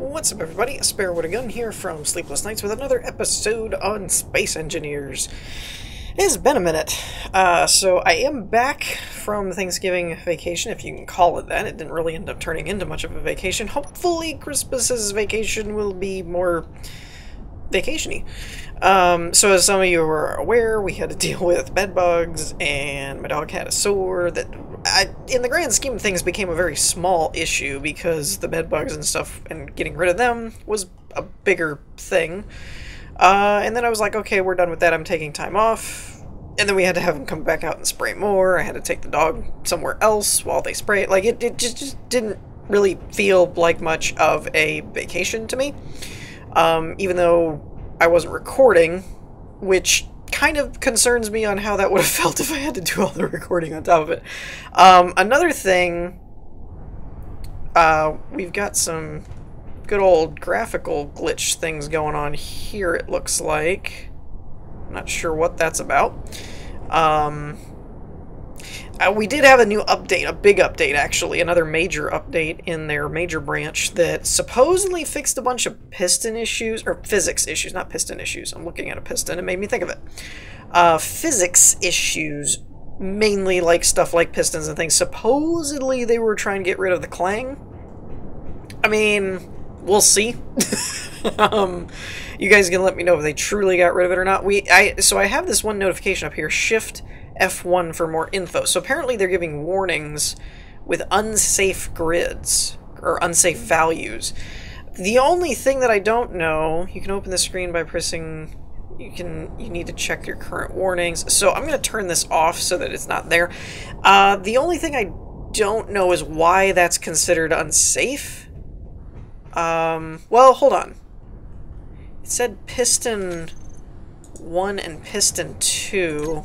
What's up, everybody? A Spare with a Gun here from Sleepless Nights with another episode on Space Engineers. It's been a minute. So I am back from Thanksgiving vacation, if you can call it that. It didn't really end up turning into much of a vacation. Hopefully Christmas's vacation will be more vacation-y. So as some of you are aware, we had to deal with bed bugs, and my dog had a sore that, in the grand scheme of things, became a very small issue because the bed bugs and stuff, and getting rid of them was a bigger thing. And then I was like, okay, we're done with that, I'm taking time off. And then we had to have him come back out and spray more. I had to take the dog somewhere else while they spray it. Like, it just didn't really feel like much of a vacation to me. Even though I wasn't recording, which kind of concerns me on how that would have felt if I had to do all the recording on top of it. Another thing, we've got some good old graphical glitch things going on here, it looks like. I'm not sure what that's about. We did have a new update, a big update actually, another major update in their major branch that supposedly fixed a bunch of piston issues, or physics issues, not piston issues. I'm looking at a piston, it made me think of it. Physics issues, mainly like stuff like pistons and things. Supposedly they were trying to get rid of the clang. I mean, we'll see. You guys can let me know if they truly got rid of it or not. So I have this one notification up here, Shift F1 for more info. So apparently they're giving warnings with unsafe grids, or unsafe values. The only thing that I don't know, you can open the screen by pressing, you need to check your current warnings. So I'm going to turn this off so that it's not there. The only thing I don't know is why that's considered unsafe. Well, hold on. It said piston 1 and piston 2.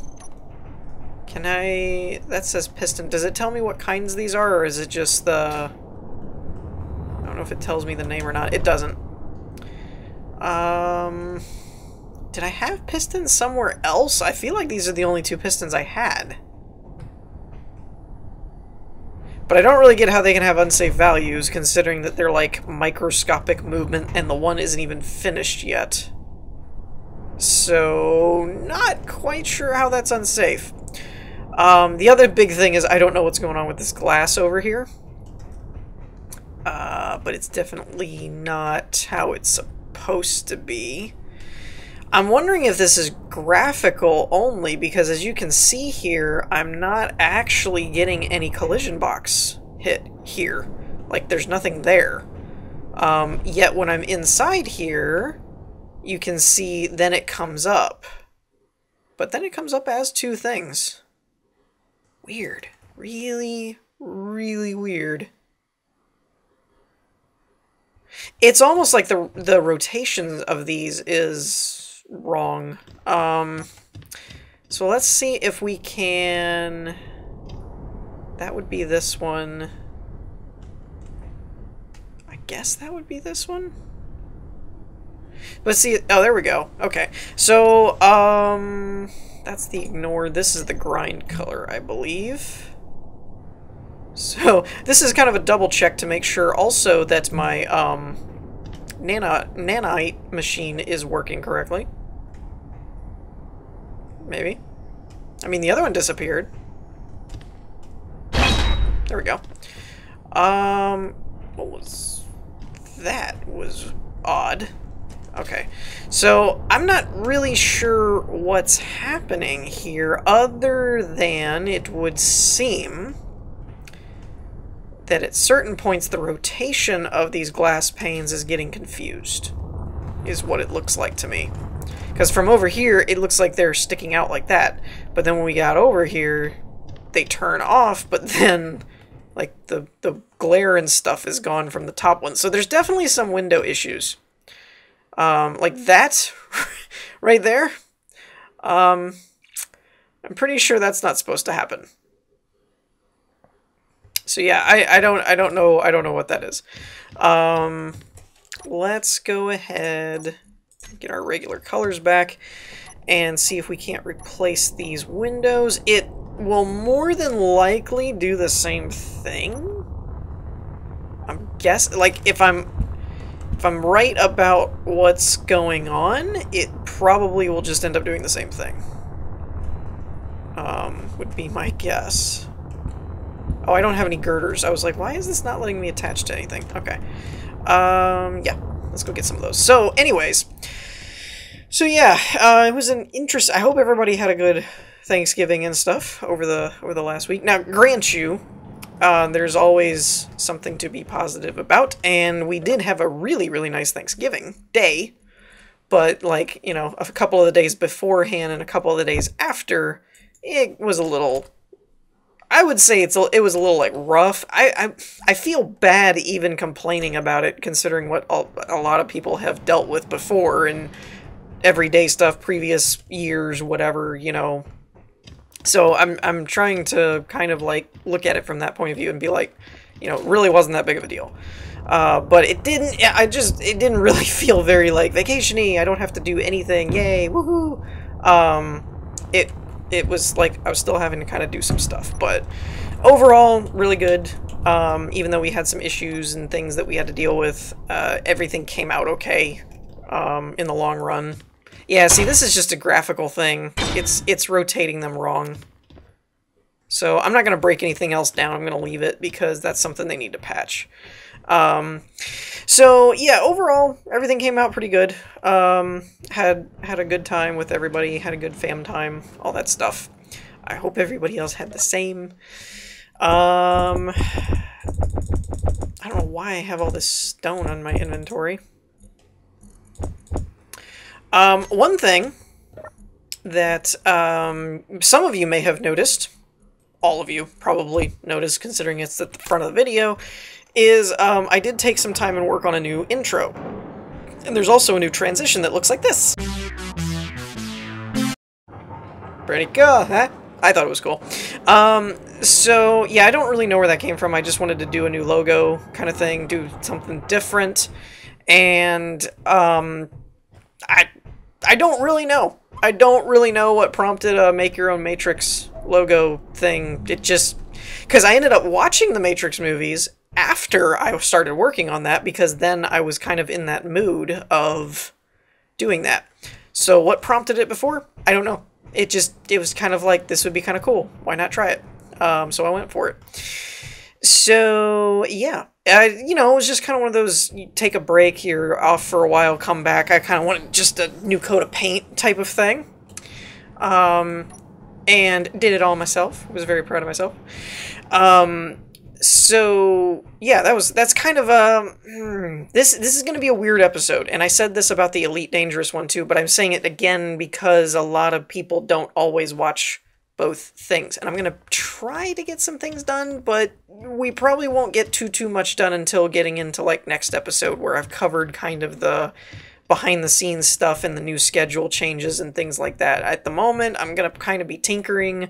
Can I... that says piston. Does it tell me what kinds these are, or is it just the... I don't know if it tells me the name or not. It doesn't. Did I have pistons somewhere else? I feel like these are the only two pistons I had. But I don't really get how they can have unsafe values, considering that they're like microscopic movement and the one isn't even finished yet. So, not quite sure how that's unsafe. The other big thing is I don't know what's going on with this glass over here. But it's definitely not how it's supposed to be. I'm wondering if this is graphical only, because as you can see here, I'm not actually getting any collision box hit here. Like, there's nothing there. Yet when I'm inside here, you can see then it comes up. But then it comes up as two things. Weird. Really, really weird. It's almost like the rotation of these is wrong. So let's see if we can... that would be this one. I guess that would be this one? Let's see. Oh, there we go. Okay. So, that's the ignore. This is the grind color, I believe. So, this is kind of a double check to make sure also that my, nanite machine is working correctly. Maybe. I mean, the other one disappeared. There we go. What was... that was odd. Okay, so I'm not really sure what's happening here, other than it would seem that at certain points the rotation of these glass panes is getting confused, is what it looks like to me. Because from over here, it looks like they're sticking out like that, but then when we got over here, they turn off, but then, like, the glare and stuff is gone from the top one. So there's definitely some window issues. Like that right there. I'm pretty sure that's not supposed to happen. So yeah, I don't know what that is. Let's go ahead, get our regular colors back, and see if we can't replace these windows. It will more than likely do the same thing. I'm guessing, like, if I'm I'm right about what's going on, it probably will just end up doing the same thing. Would be my guess. Oh, I don't have any girders. I was like, why is this not letting me attach to anything? Okay. Yeah. Let's go get some of those. So, anyways. So, yeah. It was an interest. I hope everybody had a good Thanksgiving and stuff over the last week. Now, grant you, there's always something to be positive about, and we did have a really, really nice Thanksgiving day. But, like, you know, a couple of the days beforehand and a couple of the days after, it was a little... I would say it was a little, like, rough. I feel bad even complaining about it, considering what a lot of people have dealt with before, and everyday stuff, previous years, whatever, you know. So I'm trying to kind of, like, look at it from that point of view and be like, you know, it really wasn't that big of a deal. But it didn't really feel very, like, vacation-y. I don't have to do anything. Yay, woohoo. It was like I was still having to kind of do some stuff, but overall, really good. Even though we had some issues and things that we had to deal with, everything came out okay in the long run. Yeah, see, this is just a graphical thing. It's rotating them wrong. So I'm not going to break anything else down. I'm going to leave it because that's something they need to patch. So yeah, overall, everything came out pretty good. Had a good time with everybody, had a good fam time, all that stuff. I hope everybody else had the same. I don't know why I have all this stone on my inventory. One thing that some of you may have noticed, all of you probably noticed considering it's at the front of the video, is I did take some time and work on a new intro. And there's also a new transition that looks like this. Pretty cool, huh? I thought it was cool. So, yeah, I don't really know where that came from. I just wanted to do a new logo kind of thing, do something different. And, I don't really know. I don't really know what prompted a Make Your Own Matrix logo thing. It just... because I ended up watching the Matrix movies after I started working on that, because then I was kind of in that mood of doing that. So what prompted it before? I don't know. It was kind of like, this would be kind of cool. Why not try it? So I went for it. So, yeah. You know, it was just kind of one of those, you take a break, you're off for a while, come back. I kind of wanted just a new coat of paint type of thing. And did it all myself. I was very proud of myself. So yeah, that's kind of this is going to be a weird episode, and I said this about the Elite Dangerous one too, but I'm saying it again because a lot of people don't always watch both things, and I'm going to try to get some things done, but we probably won't get too much done until getting into like next episode, where I've covered kind of the behind the scenes stuff and the new schedule changes and things like that. At the moment, I'm going to kind of be tinkering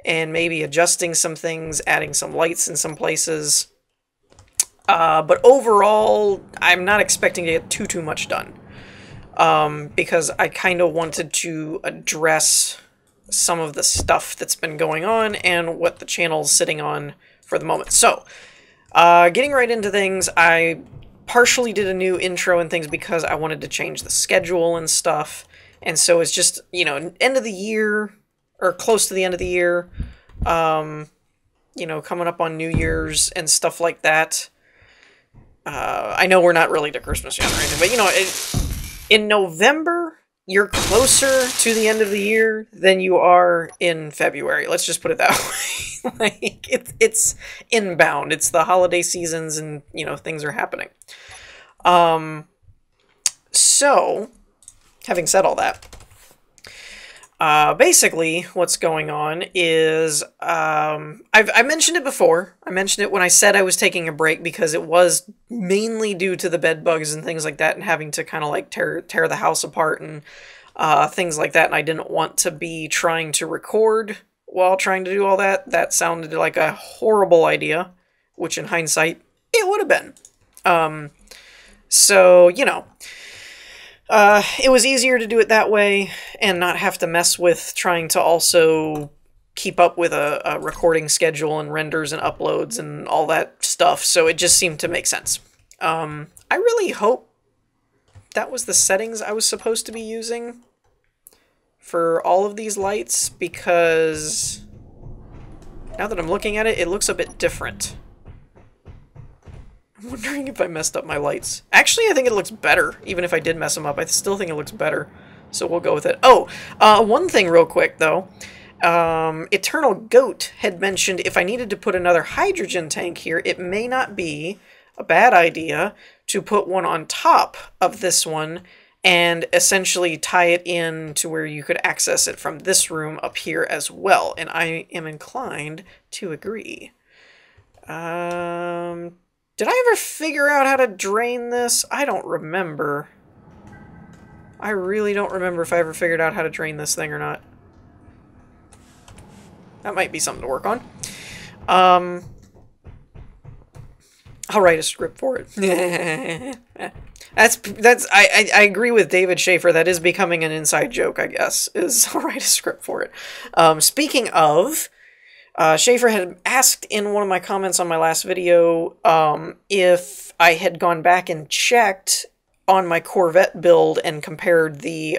and maybe adjusting some things, adding some lights in some places. But overall, I'm not expecting to get too much done. Because I kind of wanted to address some of the stuff that's been going on and what the channel's sitting on for the moment. So, getting right into things, I partially did a new intro and things because I wanted to change the schedule and stuff. And so it's just, you know, end of the year, or close to the end of the year, you know, coming up on New Year's and stuff like that. I know we're not really to Christmas yet or anything, but, you know, in November, you're closer to the end of the year than you are in February. Let's just put it that way. Like, it's inbound. It's the holiday seasons and, you know, things are happening. So, having said all that, basically, what's going on is, I mentioned it before. I mentioned it when I said I was taking a break because it was mainly due to the bed bugs and things like that and having to kind of like tear the house apart and, things like that. And I didn't want to be trying to record while trying to do all that. That sounded like a horrible idea, which in hindsight, it would have been. So, you know, it was easier to do it that way and not have to mess with trying to also keep up with a recording schedule and renders and uploads and all that stuff. So it just seemed to make sense. I really hope that was the settings I was supposed to be using for all of these lights, because now that I'm looking at it, it looks a bit different. I'm wondering if I messed up my lights. Actually, I think it looks better, even if I did mess them up. I still think it looks better, so we'll go with it. Oh, one thing real quick, though. Eternal Goat had mentioned if I needed to put another hydrogen tank here, it may not be a bad idea to put one on top of this one and essentially tie it in to where you could access it from this room up here as well. And I am inclined to agree. Did I ever figure out how to drain this? I don't remember. I really don't remember if I ever figured out how to drain this thing or not. That might be something to work on. I'll write a script for it. I agree with David Schaefer. That is becoming an inside joke, I guess, is I'll write a script for it. Speaking of, Schaefer had asked in one of my comments on my last video if I had gone back and checked on my Corvette build and compared the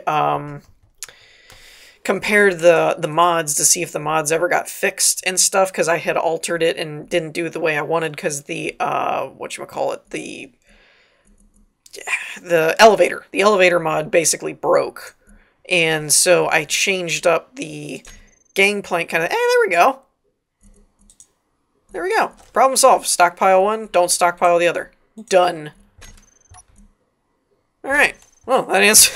mods to see if the mods ever got fixed and stuff, because I had altered it and didn't do it the way I wanted because the whatchamacallit, the elevator mod basically broke. And so I changed up the gangplank kind of, hey, there we go. There we go. Problem solved. Stockpile one, don't stockpile the other. Done. Alright. Well, that answer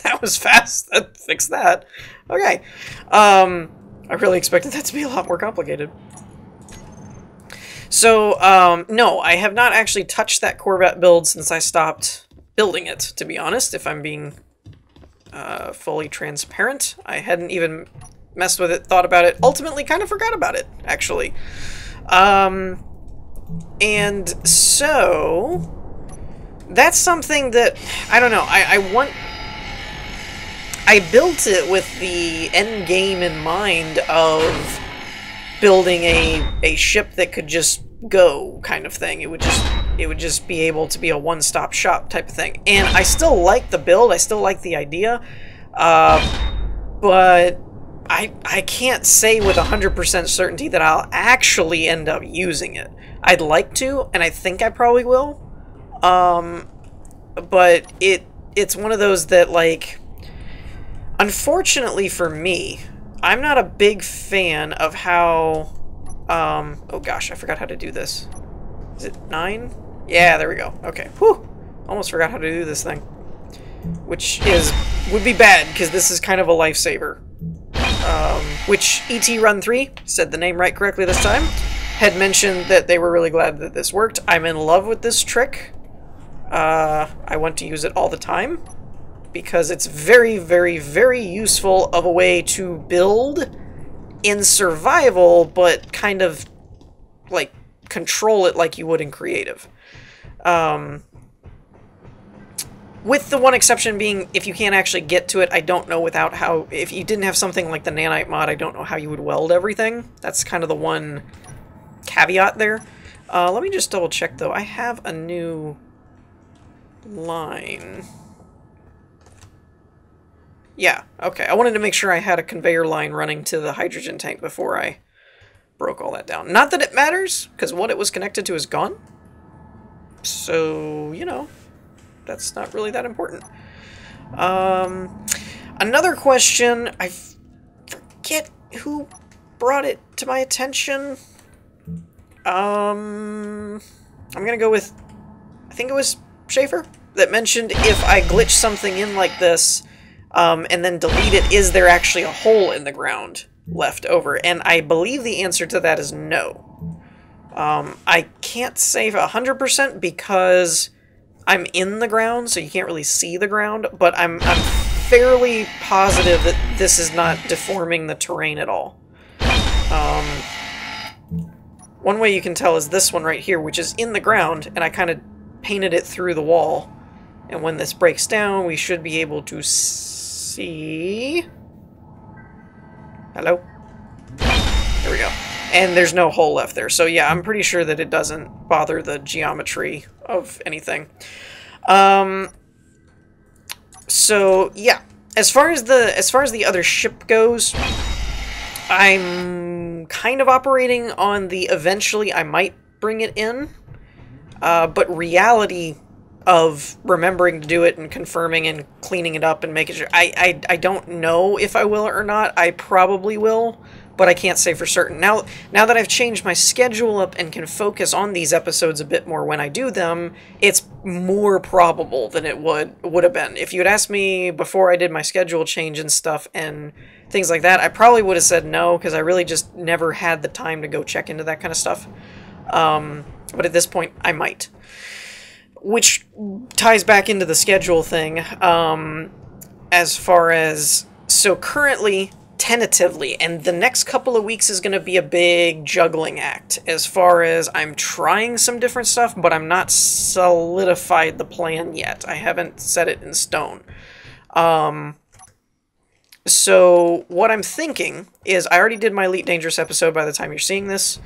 that was fast. That fixed that. Okay. I really expected that to be a lot more complicated. So, no, I have not actually touched that Corvette build since I stopped building it, to be honest, if I'm being fully transparent. I hadn't even messed with it, thought about it, ultimately kind of forgot about it, actually. And so that's something that, I don't know, I built it with the end game in mind of building a ship that could just go kind of thing. It would just be able to be a one-stop shop type of thing. And I still like the build, I still like the idea, but I can't say with 100% certainty that I'll actually end up using it. I'd like to, and I think I probably will, but it's one of those that, like, unfortunately for me, I'm not a big fan of how, oh gosh, I forgot how to do this. Is it 9? Yeah, there we go. Okay, whew, almost forgot how to do this thing. Which would be bad, because this is kind of a lifesaver. Which ET Run 3, said the name right correctly this time, had mentioned that they were really glad that this worked. I'm in love with this trick. I want to use it all the time, because it's very, very, very useful of a way to build in survival, but kind of, like, control it like you would in creative. With the one exception being, if you can't actually get to it, I don't know without how, if you didn't have something like the nanite mod, I don't know how you would weld everything. That's kind of the one caveat there. Let me just double check though. I have a new line. Yeah, okay. I wanted to make sure I had a conveyor line running to the hydrogen tank before I broke all that down. Not that it matters, because what it was connected to is gone. So, you know, that's not really that important. Another question, I forget who brought it to my attention. I'm gonna go with, I think it was Schaefer, that mentioned if I glitch something in like this, and then delete it, is there actually a hole in the ground left over? And I believe the answer to that is no. I can't say 100% because I'm in the ground, so you can't really see the ground, but I'm fairly positive that this is not deforming the terrain at all. One way you can tell is this one right here, which is in the ground, and I kind of painted it through the wall. And when this breaks down, we should be able to see... Hello? There we go. And there's no hole left there. So yeah, I'm pretty sure that it doesn't bother the geometry of anything. So yeah, as far as the other ship goes, I'm kind of operating on the eventually I might bring it in, but reality of remembering to do it and confirming and cleaning it up and making sure, I don't know if I will or not. I probably will, but I can't say for certain. Now that I've changed my schedule up and can focus on these episodes a bit more when I do them, it's more probable than it would have been. If you had asked me before I did my schedule change and stuff and things like that, I probably would have said no, because I really just never had the time to go check into that kind of stuff. But at this point, I might. Which ties back into the schedule thing, as far as... So currently, tentatively, and the next couple of weeks is going to be a big juggling act, as far as I'm trying some different stuff, but I'm not solidified the plan yet. I haven't set it in stone. So what I'm thinking is, I already did my Elite Dangerous episode by the time you're seeing this,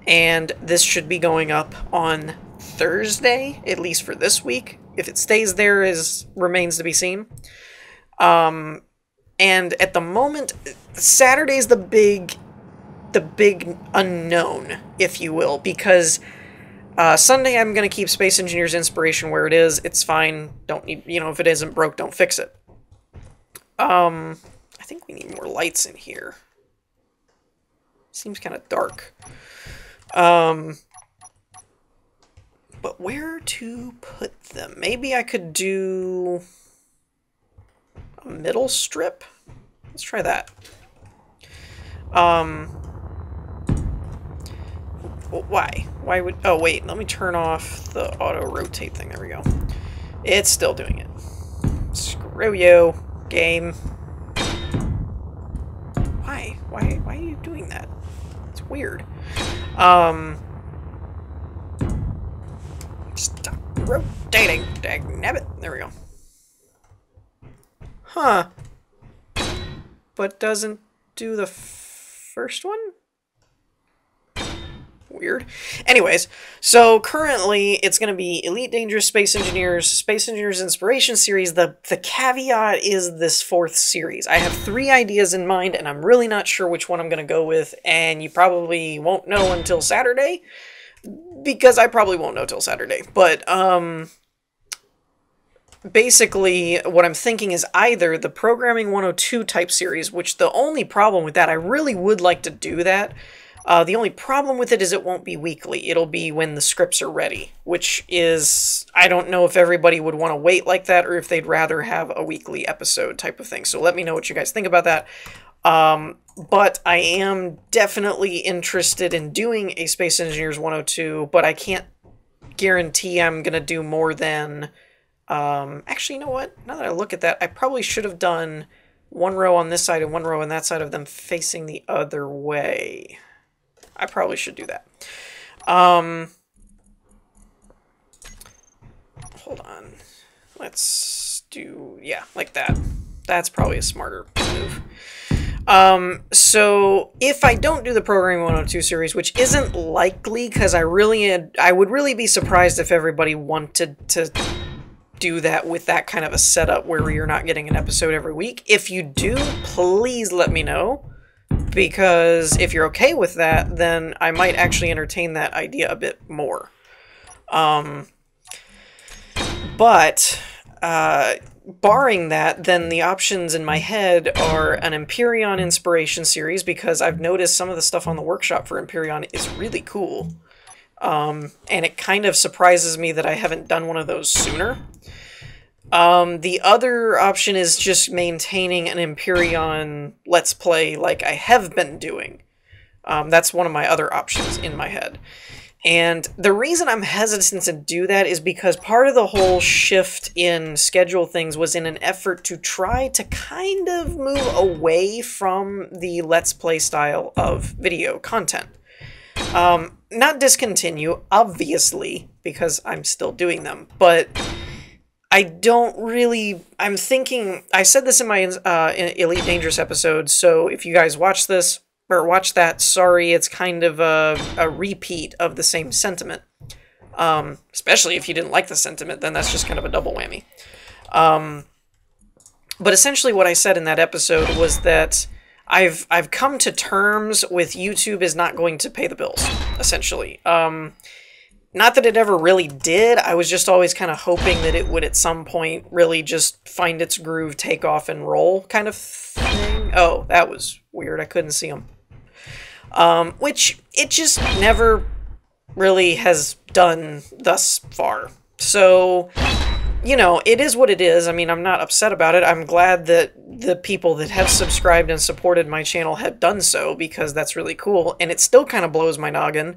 and this should be going up on Thursday, at least for this week. If it stays there, remains to be seen. And at the moment, Saturday's the big unknown, if you will, because Sunday I'm going to keep Space Engineers Inspiration where it is. It's fine. Don't need, if it isn't broke, don't fix it. I think we need more lights in here. Seems kind of dark. But where to put them? Maybe I could do a middle strip? Let's try that. Why? Why would... Oh, wait. Let me turn off the auto-rotate thing. There we go. It's still doing it. Screw you, game. Why? Why are you doing that? It's weird. Stop rotating. Dagnabbit. There we go. Huh. But doesn't do the first one? Weird. Anyways, so currently it's going to be Elite Dangerous Space Engineers Inspiration Series. The caveat is this 4th series. I have 3 ideas in mind, and I'm really not sure which one I'm going to go with, and you probably won't know until Saturday, because I probably won't know till Saturday. But, basically, what I'm thinking is either the Programming 102 type series, which the only problem with that, I really would like to do that. The only problem with it is it won't be weekly. It'll be when the scripts are ready, which is, I don't know if everybody would want to wait like that or if they'd rather have a weekly episode type of thing. So let me know what you guys think about that. But I am definitely interested in doing a Space Engineers 102, but I can't guarantee I'm going to do more than... actually, you know what? Now that I look at that, I probably should have done 1 row on this side and 1 row on that side of them facing the other way. I probably should do that. Hold on. Let's do, yeah, like that. That's probably a smarter move. So if I don't do the Programming 102 series, which isn't likely, because I would really be surprised if everybody wanted to do that with that kind of a setup where you're not getting an episode every week. If you do, please let me know, because if you're okay with that, then I might actually entertain that idea a bit more. But barring that, then the options in my head are an Empyrean Inspiration series, because I've noticed some of the stuff on the workshop for Empyrean is really cool. And it kind of surprises me that I haven't done one of those sooner. The other option is just maintaining an Empyrean Let's Play like I have been doing. That's one of my other options in my head. And the reason I'm hesitant to do that is because part of the whole shift in schedule things was in an effort to try to kind of move away from the Let's Play style of video content. Not discontinue, obviously, because I'm still doing them, but I don't really... I'm thinking... I said this in my Elite Dangerous episode, so if you guys watch this, or watch that, sorry, it's kind of a repeat of the same sentiment. Especially if you didn't like the sentiment, then that's just kind of a double whammy. But essentially what I said in that episode was that I've come to terms with YouTube is not going to pay the bills, essentially. Not that it ever really did. I was just always kind of hoping that it would at some point really just find its groove, take off, and roll kind of thing. Oh, that was weird. I couldn't see them. Which it just never really has done thus far. So, you know, it is what it is. I mean, I'm not upset about it. I'm glad that the people that have subscribed and supported my channel have done so, because that's really cool. And it still kind of blows my noggin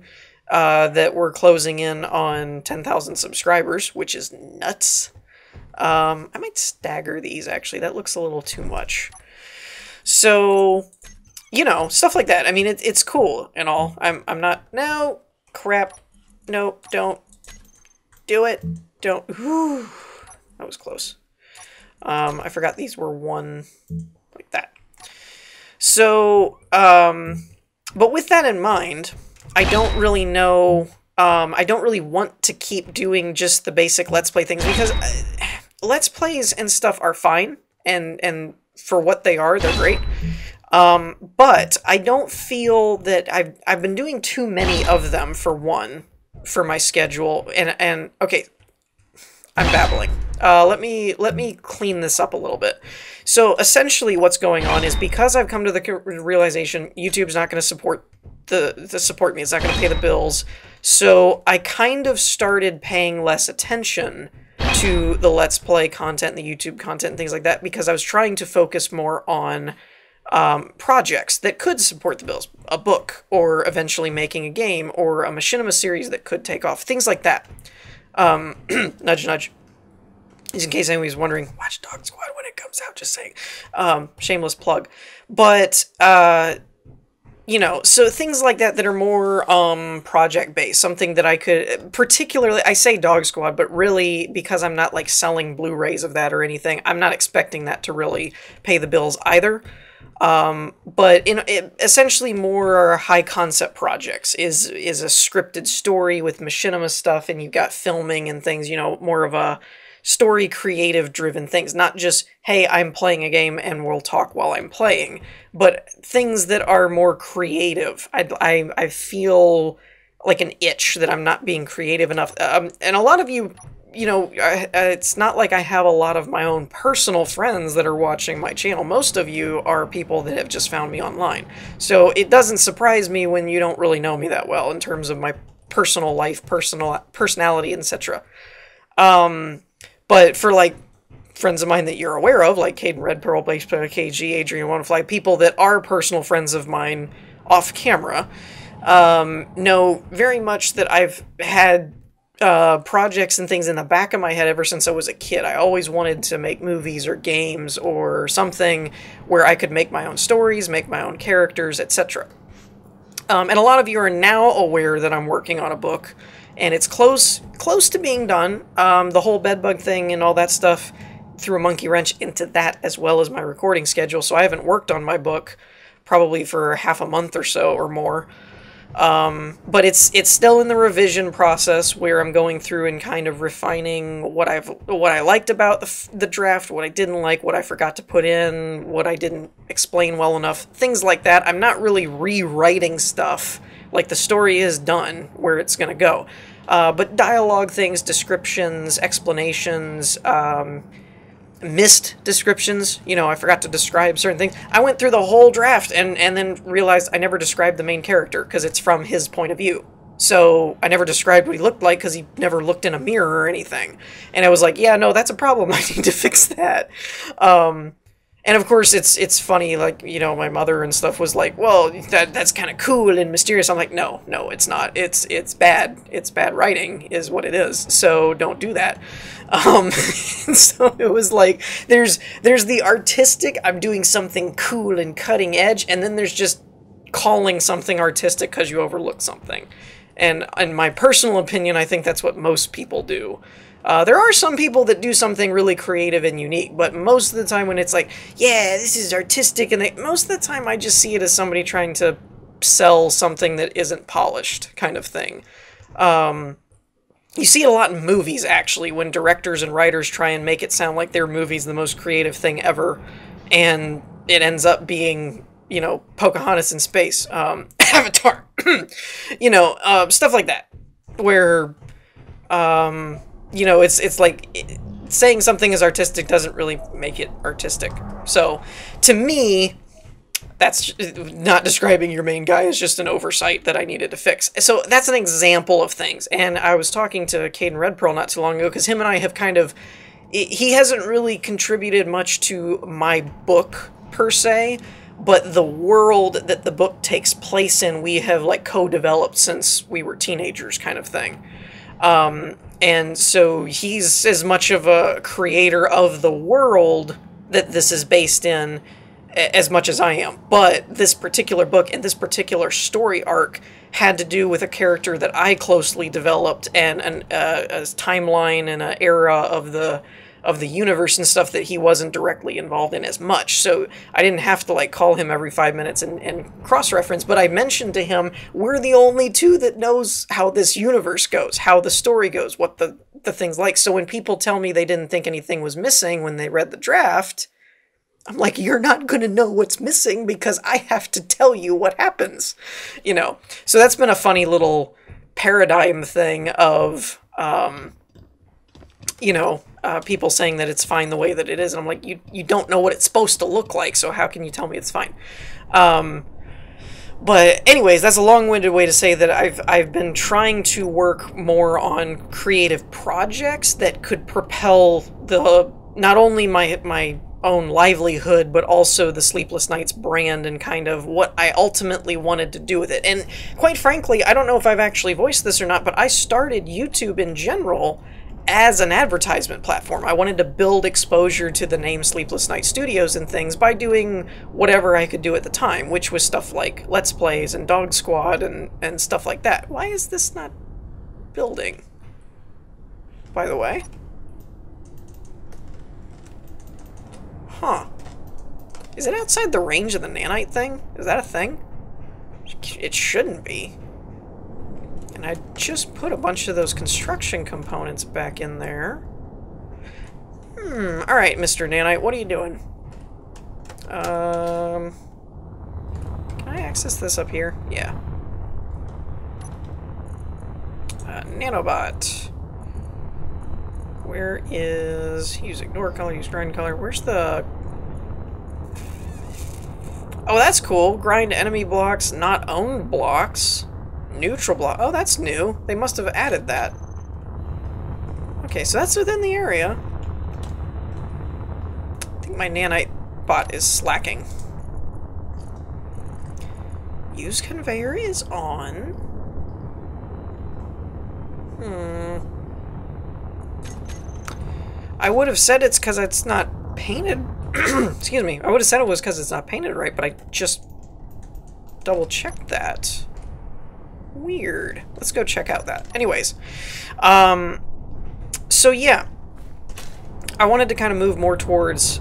that we're closing in on 10,000 subscribers, which is nuts. I might stagger these, actually. That looks a little too much. So, you know, stuff like that. I mean, it's cool and all. I'm not... No, crap. No, don't. Do it. Don't. Whew. That was close. I forgot these were one like that. So, but with that in mind, I don't really know, I don't really want to keep doing just the basic Let's Play things, because Let's Plays and stuff are fine, and for what they are, they're great. But I don't feel that I've been doing too many of them, for one, for my schedule, and okay, I'm babbling. Let me clean this up a little bit. So essentially what's going on is, because I've come to the realization YouTube's not going to support support me, it's not going to pay the bills, so I kind of started paying less attention to the Let's Play content, the YouTube content, and things like that, because I was trying to focus more on projects that could support the bills. A book, or eventually making a game, or a machinima series that could take off. Things like that. Nudge, nudge. Just in case anybody's wondering, watch Dog Squad when it comes out, just saying. Shameless plug. But, you know, so things like that that are more project-based. Something that I could, particularly, I say Dog Squad, but really, because I'm not, like, selling Blu-rays of that or anything, I'm not expecting that to really pay the bills either. But essentially more high-concept projects is a scripted story with machinima stuff, and you've got filming and things, you know, more of a story creative driven things, not just, hey, I'm playing a game and we'll talk while I'm playing, but things that are more creative. I feel like an itch that I'm not being creative enough. And a lot of you, you know, it's not like I have a lot of my own personal friends that are watching my channel. Most of you are people that have just found me online. So it doesn't surprise me when you don't really know me that well in terms of my personal life, personality, etc. But for, like, friends of mine that you're aware of, like Caden Red Pearl, Blaze KG, Adrian Wanafly, people that are personal friends of mine off camera, know very much that I've had projects and things in the back of my head ever since I was a kid. I always wanted to make movies or games or something where I could make my own stories, make my own characters, etc. And a lot of you are now aware that I'm working on a book, and it's close to being done. The whole bedbug thing and all that stuff threw a monkey wrench into that, as well as my recording schedule, so I haven't worked on my book probably for half a month or so or more. But it's still in the revision process, where I'm going through and kind of refining what I liked about the draft, what I didn't like, what I forgot to put in, what I didn't explain well enough, things like that. I'm not really rewriting stuff. Like, the story is done where it's going to go. But dialogue things, descriptions, explanations, missed descriptions, you know, I forgot to describe certain things. I went through the whole draft and then realized I never described the main character, because it's from his point of view. So I never described what he looked like, because he never looked in a mirror or anything. And I was like, yeah, no, that's a problem. I need to fix that. And of course, it's funny, like, you know, my mother and stuff was like, well, that's kind of cool and mysterious. I'm like, no, it's not. It's bad. It's bad writing is what it is. So don't do that. So it was like, there's the artistic, I'm doing something cool and cutting edge, and then there's just calling something artistic because you overlooked something. And in my personal opinion, I think that's what most people do. There are some people that do something really creative and unique, but most of the time when it's like, yeah, this is artistic, and most of the time I just see it as somebody trying to sell something that isn't polished, kind of thing. You see it a lot in movies, actually, when directors and writers try and make it sound like their movie's the most creative thing ever, and it ends up being, you know, Pocahontas in space, Avatar, you know, stuff like that, where, you know, it's like, saying something is artistic doesn't really make it artistic. So, to me, that's not describing your main guy as just an oversight that I needed to fix. So that's an example of things. And I was talking to Caden Red Pearl not too long ago, because him and I have kind of... He hasn't really contributed much to my book, per se, but the world that the book takes place in, we have, like, co-developed since we were teenagers, kind of thing. And so he's as much of a creator of the world that this is based in as much as I am. But this particular book and this particular story arc had to do with a character that I closely developed, and a timeline and an era of the universe and stuff that he wasn't directly involved in as much. So I didn't have to, like, call him every 5 minutes and cross-reference, but I mentioned to him, we're the only two that knows how this universe goes, how the story goes, what the thing's like. So when people tell me they didn't think anything was missing when they read the draft, I'm like, you're not going to know what's missing because I have to tell you what happens, you know. So that's been a funny little paradigm thing of, you know, people saying that it's fine the way that it is. And I'm like, you don't know what it's supposed to look like, so how can you tell me it's fine? But anyways, that's a long-winded way to say that I've been trying to work more on creative projects that could propel not only my own livelihood, but also the Sleepless Nights brand and kind of what I ultimately wanted to do with it. And quite frankly, I don't know if I've actually voiced this or not, but I started YouTube in general as an advertisement platform. I wanted to build exposure to the name Sleepless Night Studios and things by doing whatever I could do at the time, which was stuff like Let's Plays and Dog Squad and stuff like that. Why is this not building, by the way? Huh. Is it outside the range of the nanite thing? Is that a thing? It shouldn't be. And I just put a bunch of those construction components back in there. Alright, Mr. Nanite, what are you doing? Can I access this up here? Yeah. Nanobot. Where is... use ignore color, use grind color. Where's the... oh, that's cool. Grind enemy blocks, not owned blocks. Neutral block. Oh, that's new. They must have added that. Okay, so that's within the area. I think my nanite bot is slacking. Use conveyor is on. I would have said it's because it's not painted. Excuse me. I would have said it was because it's not painted right, but I just double-checked that. Weird. Let's go check out that. Anyways. So yeah. I wanted to kind of move more towards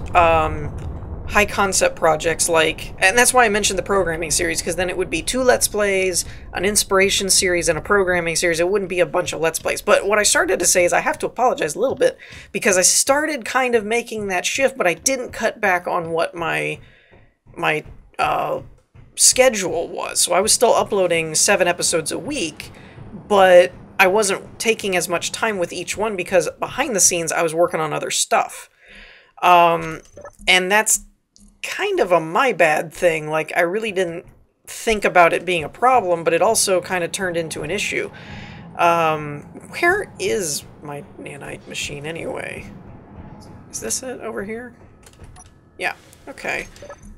high concept projects like, and that's why I mentioned the programming series, because then it would be 2 Let's Plays, an inspiration series, and a programming series. It wouldn't be a bunch of Let's Plays. But what I started to say is I have to apologize a little bit, because I started kind of making that shift, but I didn't cut back on what my schedule was. So I was still uploading 7 episodes a week, but I wasn't taking as much time with each one because behind the scenes I was working on other stuff. And that's kind of a my bad thing. Like, I really didn't think about it being a problem, but it also kind of turned into an issue. Where is my nanite machine anyway? Is this it over here? Yeah, okay.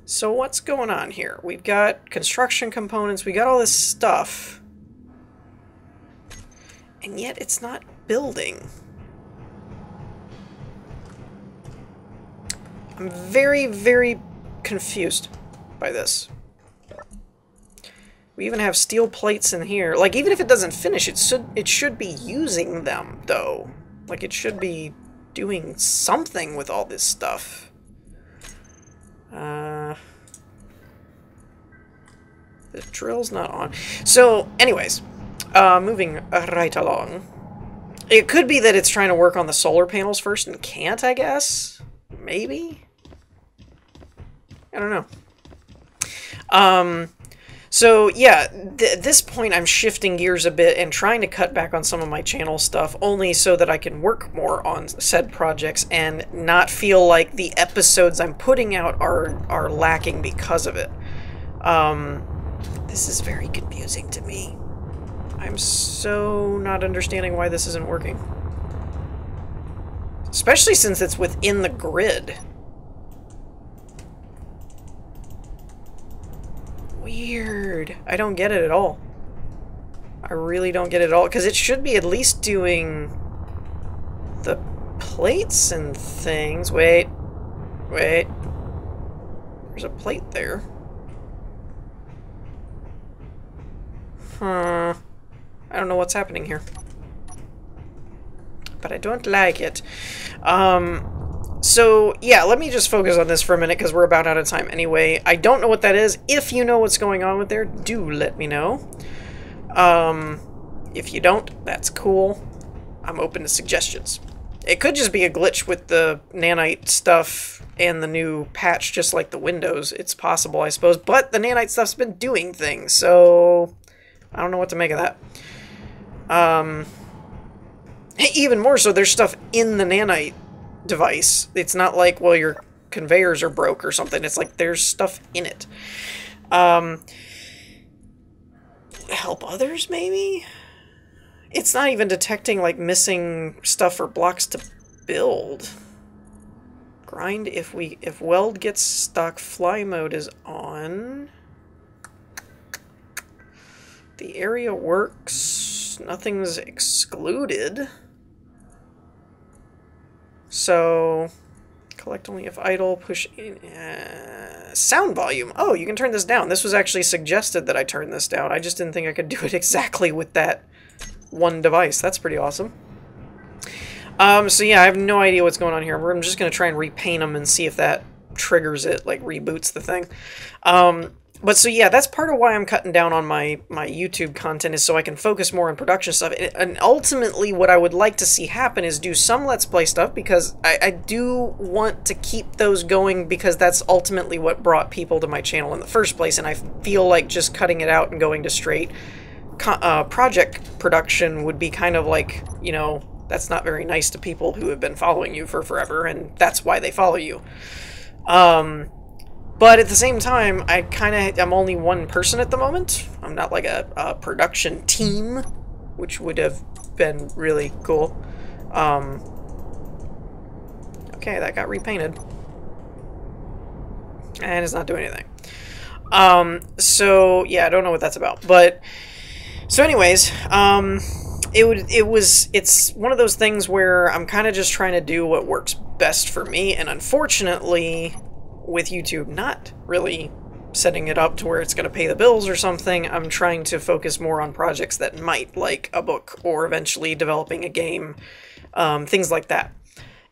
So what's going on here? We've got construction components, we got all this stuff. And yet it's not building. I'm very, very confused by this. We even have steel plates in here. Like, even if it doesn't finish, it should be using them, though. Like, it should be doing something with all this stuff. The drill's not on. So, anyways, moving right along. It could be that it's trying to work on the solar panels first and can't, I guess. Maybe? I don't know. So yeah, at this point I'm shifting gears a bit and trying to cut back on some of my channel stuff only so that I can work more on said projects and not feel like the episodes I'm putting out are lacking because of it. This is very confusing to me. I'm so not understanding why this isn't working. Especially since it's within the grid. Weird. I don't get it at all. I really don't get it at all. Because it should be at least doing the plates and things. Wait. Wait. There's a plate there. Huh. I don't know what's happening here. But I don't like it. So, yeah, let me just focus on this for a minute because we're about out of time anyway. I don't know what that is. If you know what's going on with there, do let me know. If you don't, that's cool. I'm open to suggestions. It could just be a glitch with the nanite stuff and the new patch, just like the Windows. It's possible, I suppose. But the nanite stuff's been doing things, so I don't know what to make of that. Even more so, there's stuff in the nanite device. It's not like, well, your conveyors are broke or something. It's like there's stuff in it. Help others, maybe? It's not even detecting, like, missing stuff or blocks to build. Grind if weld gets stuck, fly mode is on. The area works. Nothing's excluded. So, collect only if idle, push in, sound volume. Oh, you can turn this down. This was actually suggested that I turn this down. I just didn't think I could do it exactly with that one device. That's pretty awesome. So yeah, I have no idea what's going on here. I'm just going to try and repaint them and see if that triggers it, like reboots the thing. But so yeah, that's part of why I'm cutting down on my YouTube content, is so I can focus more on production stuff. And ultimately what I would like to see happen is do some Let's Play stuff, because I do want to keep those going, because that's ultimately what brought people to my channel in the first place. And I feel like just cutting it out and going to straight project production would be kind of like, you know, that's not very nice to people who have been following you for forever, and that's why they follow you. But at the same time, I'm only one person at the moment. I'm not like a production team, which would have been really cool. Okay, that got repainted. And it's not doing anything. So, yeah, I don't know what that's about. But, so anyways, it's one of those things where I'm kind of just trying to do what works best for me, and unfortunately, with YouTube not really setting it up to where it's going to pay the bills or something, I'm trying to focus more on projects that might, like a book or eventually developing a game, things like that.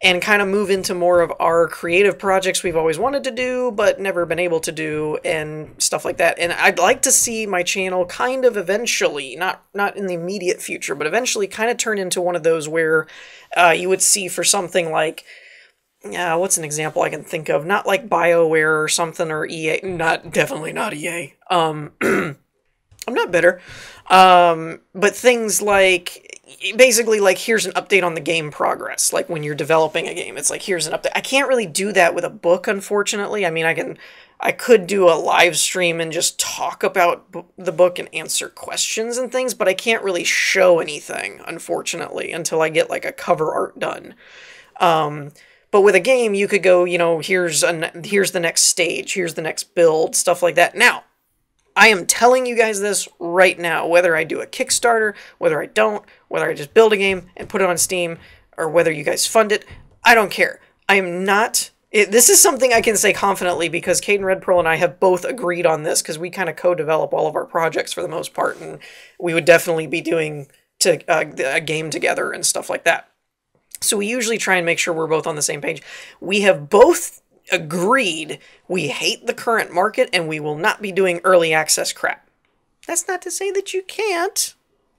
And kind of move into more of our creative projects we've always wanted to do, but never been able to do, and stuff like that. And I'd like to see my channel kind of eventually, not in the immediate future, but eventually kind of turn into one of those where you would see for something like, what's an example I can think of? Not like BioWare or something, or EA. Definitely not EA. I'm not bitter. But things like, basically like, here's an update on the game progress. Like when you're developing a game, it's like, here's an update. I can't really do that with a book, unfortunately. I mean, I could do a live stream and just talk about the book and answer questions and things, but I can't really show anything, unfortunately, until I get like a cover art done. But with a game, you could go, you know, here's the next stage, here's the next build, stuff like that. Now, I am telling you guys this right now, whether I do a Kickstarter, whether I don't, whether I just build a game and put it on Steam, or whether you guys fund it, I don't care. I am not... This is something I can say confidently, because Caden Red Pearl and I have both agreed on this, because we kind of co-develop all of our projects for the most part, and we would definitely be doing a game together and stuff like that. So we usually try and make sure we're both on the same page. We have both agreed we hate the current market and we will not be doing early access crap. That's not to say that you can't.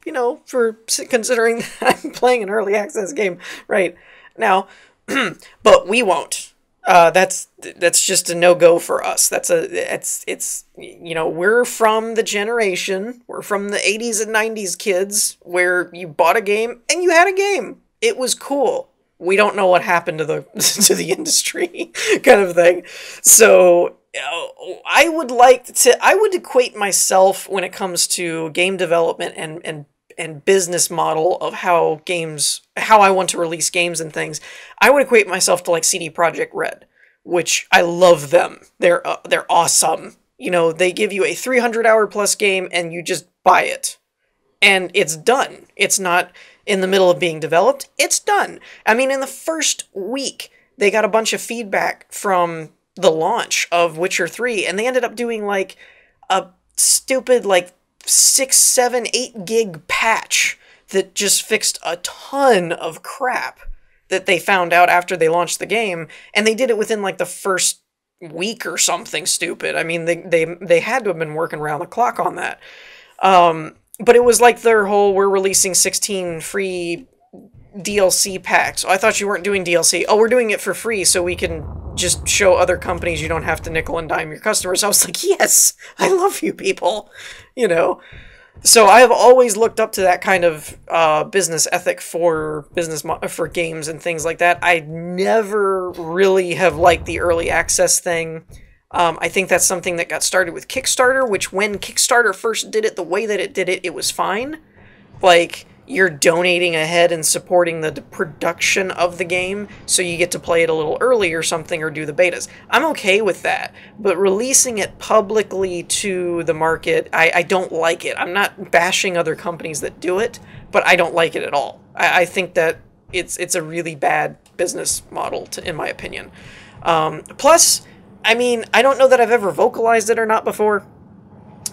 you know, for considering that I'm playing an early access game right now. But we won't. That's just a no-go for us. It's you know, we're from the generation, we're from the 80s and 90s kids where you bought a game and you had a game. It was cool. We don't know what happened to the to the industry kind of thing. So I would equate myself when it comes to game development and business model of how I want to release games and things. I would equate myself to like CD Projekt Red, which I love them. They're awesome. You know, they give you a 300-hour plus game and you just buy it. And it's done. It's not in the middle of being developed. It's done. I mean, in the first week, they got a bunch of feedback from the launch of Witcher 3, and they ended up doing like a stupid like 6, 7, 8 gig patch that just fixed a ton of crap that they found out after they launched the game, and they did it within like the first week or something stupid. I mean, they had to have been working around the clock on that. But it was like their whole, we're releasing 16 free DLC packs. Oh, I thought you weren't doing DLC. Oh, we're doing it for free so we can just show other companies you don't have to nickel and dime your customers. I was like, yes, I love you people, you know. So I have always looked up to that kind of business ethic for for games and things like that. I never really have liked the early access thing. I think that's something that got started with Kickstarter, which when Kickstarter first did it the way that it did it, it was fine. Like, you're donating ahead and supporting the production of the game, so you get to play it a little early or something, or do the betas. I'm okay with that, but releasing it publicly to the market, I don't like it. I'm not bashing other companies that do it, but I don't like it at all. I think that it's a really bad business model, in my opinion. Plus, I mean, I don't know that I've ever vocalized it or not before,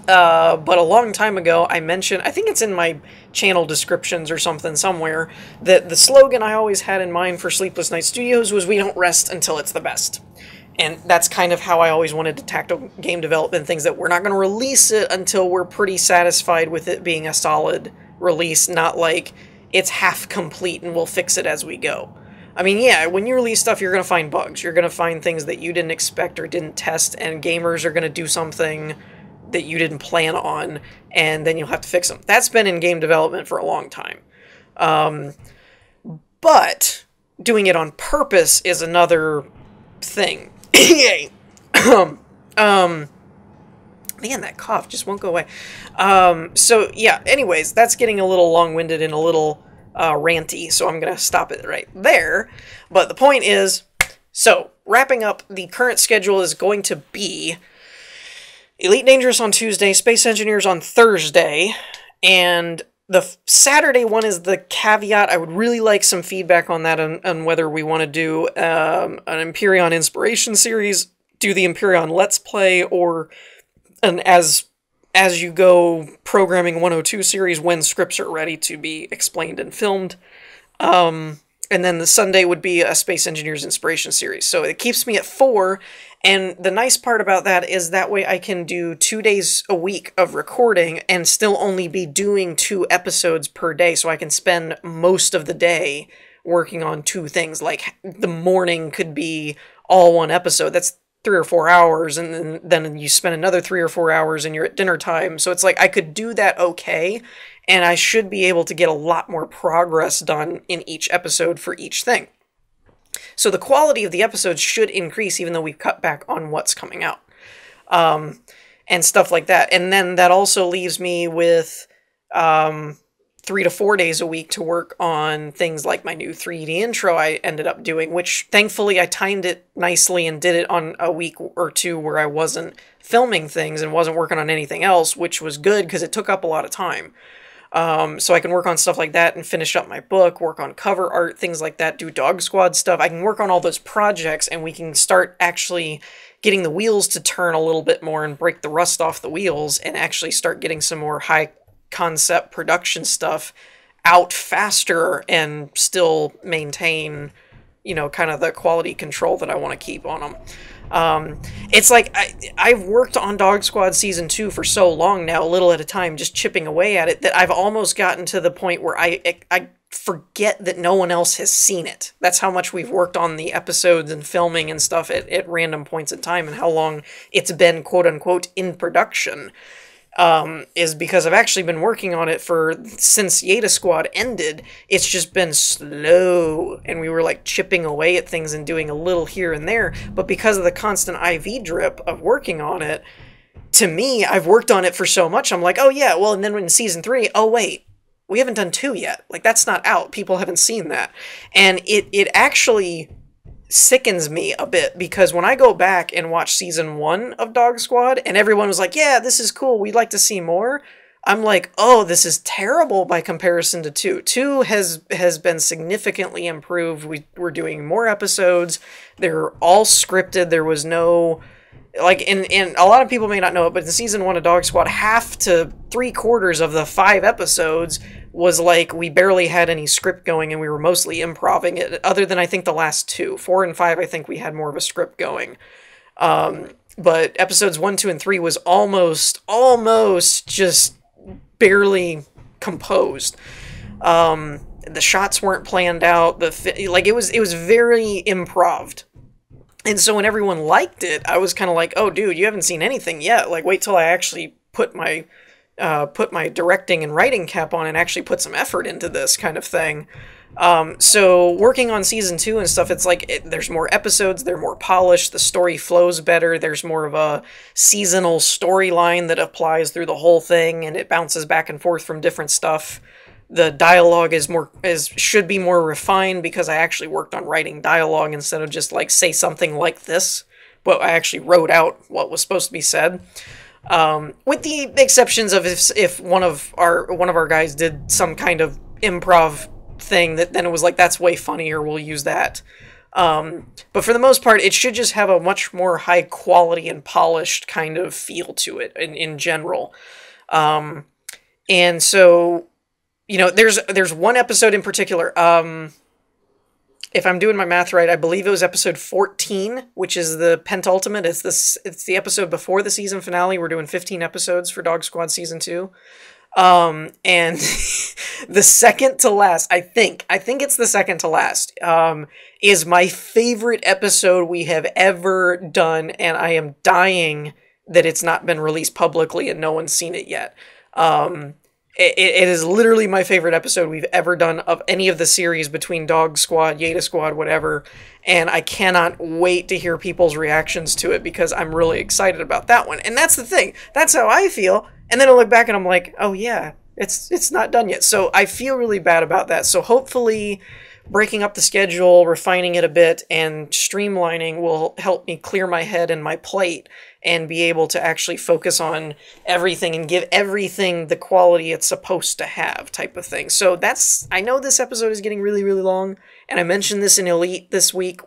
but a long time ago I mentioned, I think it's in my channel descriptions or something somewhere, that the slogan I always had in mind for Sleepless Night Studios was, we don't rest until it's the best. And that's kind of how I always wanted to tackle game development, things that we're not going to release it until we're pretty satisfied with it being a solid release, not like it's half complete and we'll fix it as we go. I mean, yeah, when you release stuff, you're going to find bugs. You're going to find things that you didn't expect or didn't test, and gamers are going to do something that you didn't plan on, and then you'll have to fix them. That's been in game development for a long time. But doing it on purpose is another thing. Yay! Man, that cough just won't go away. So, yeah, anyways, that's getting a little long-winded and a little ranty, so I'm going to stop it right there. But the point is, so, wrapping up, the current schedule is going to be Elite Dangerous on Tuesday, Space Engineers on Thursday, and the Saturday one is the caveat. I would really like some feedback on that, on whether we want to do an Empyrean Inspiration series, do the Empyrean Let's Play, or an as you go Programming 102 series when scripts are ready to be explained and filmed. And then the Sunday would be a Space Engineers Inspiration series. So it keeps me at 4, and the nice part about that is that way I can do 2 days a week of recording and still only be doing 2 episodes per day, so I can spend most of the day working on 2 things. Like, the morning could be all 1 episode. That's 3 or 4 hours, and then you spend another 3 or 4 hours and you're at dinner time. So it's like I could do that okay, and I should be able to get a lot more progress done in each episode for each thing. So the quality of the episodes should increase, even though we've cut back on what's coming out. And stuff like that. And then that also leaves me with 3 to 4 days a week to work on things like my new 3D intro I ended up doing, which thankfully I timed it nicely and did it on a week or 2 where I wasn't filming things and wasn't working on anything else, which was good because it took up a lot of time. So I can work on stuff like that and finish up my book, work on cover art, things like that, do Dog Squad stuff. I can work on all those projects, and we can start actually getting the wheels to turn a little bit more and break the rust off the wheels and actually start getting some more high concept production stuff out faster and still maintain you know, kind of the quality control that I want to keep on them. It's like I've worked on Dog Squad Season 2 for so long now, a little at a time, just chipping away at it, that I've almost gotten to the point where I forget that no one else has seen it. That's how much we've worked on the episodes and filming and stuff at random points in time, and how long it's been, quote-unquote, in production. Is because I've actually been working on it since Yeta Squad ended. It's just been slow, and we were like chipping away at things and doing a little here and there, but because of the constant IV drip of working on it, to me, I've worked on it for so much, I'm like, oh yeah, well, and then in Season 3, oh wait, we haven't done 2 yet. Like, that's not out. People haven't seen that. And it actually sickens me a bit, because when I go back and watch Season 1 of Dog Squad, and everyone was like, yeah, this is cool, we'd like to see more, I'm like, oh, this is terrible by comparison to 2. 2 has been significantly improved. We're doing more episodes. They're all scripted. There was no... Like, and a lot of people may not know it, but in Season 1 of Dog Squad, half to 3/4 of the 5 episodes was like, we barely had any script going, and we were mostly improving it, other than I think the last 2. 4 and 5, I think we had more of a script going. But episodes 1, 2, and 3 was almost just barely composed. The shots weren't planned out. It was very improved. And so when everyone liked it, I was kind of like, oh, dude, you haven't seen anything yet. Like, wait till I actually put my directing and writing cap on and actually put some effort into this kind of thing. So working on Season 2 and stuff, it's like, there's more episodes, they're more polished, the story flows better, there's more of a seasonal storyline that applies through the whole thing, and it bounces back and forth from different stuff. The dialogue should be more refined, because I actually worked on writing dialogue instead of just like, say something like this, but I actually wrote out what was supposed to be said. With the exceptions of if one of our guys did some kind of improv thing that then it was like, that's way funnier, we'll use that. But for the most part, it should just have a much more high quality and polished kind of feel to it in general. And so, you know, there's one episode in particular, if I'm doing my math right, I believe it was episode 14, which is the penultimate. It's the episode before the season finale. We're doing 15 episodes for Dog Squad Season 2. And the second to last, I think it's the second to last, is my favorite episode we have ever done, and I am dying that it's not been released publicly and no one's seen it yet. It is literally my favorite episode we've ever done of any of the series between Dog Squad, Yeta Squad, whatever, and I cannot wait to hear people's reactions to it, because I'm really excited about that one. And that's the thing. That's how I feel. And then I look back and I'm like, oh yeah, it's not done yet. So I feel really bad about that. So hopefully breaking up the schedule, refining it a bit, and streamlining will help me clear my head and my plate and be able to actually focus on everything and give everything the quality it's supposed to have, type of thing. So I know this episode is getting really, really long, and I mentioned this in Elite this week,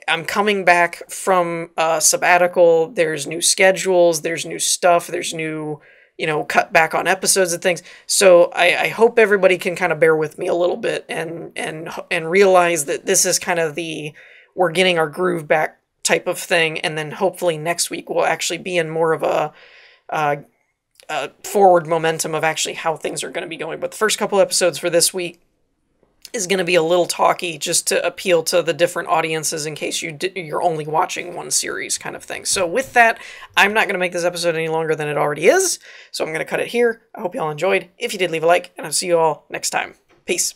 I'm coming back from sabbatical, there's new schedules, there's new stuff, there's new, cut back on episodes and things. So I hope everybody can kind of bear with me a little bit and realize that this is kind of we're getting our groove back type of thing, and then hopefully next week we'll actually be in more of a forward momentum of actually how things are going to be going. But the first couple episodes for this week is going to be a little talky, just to appeal to the different audiences in case you're only watching one series kind of thing. So with that, I'm not going to make this episode any longer than it already is, so I'm going to cut it here. I hope you all enjoyed. If you did, leave a like, and I'll see you all next time. Peace.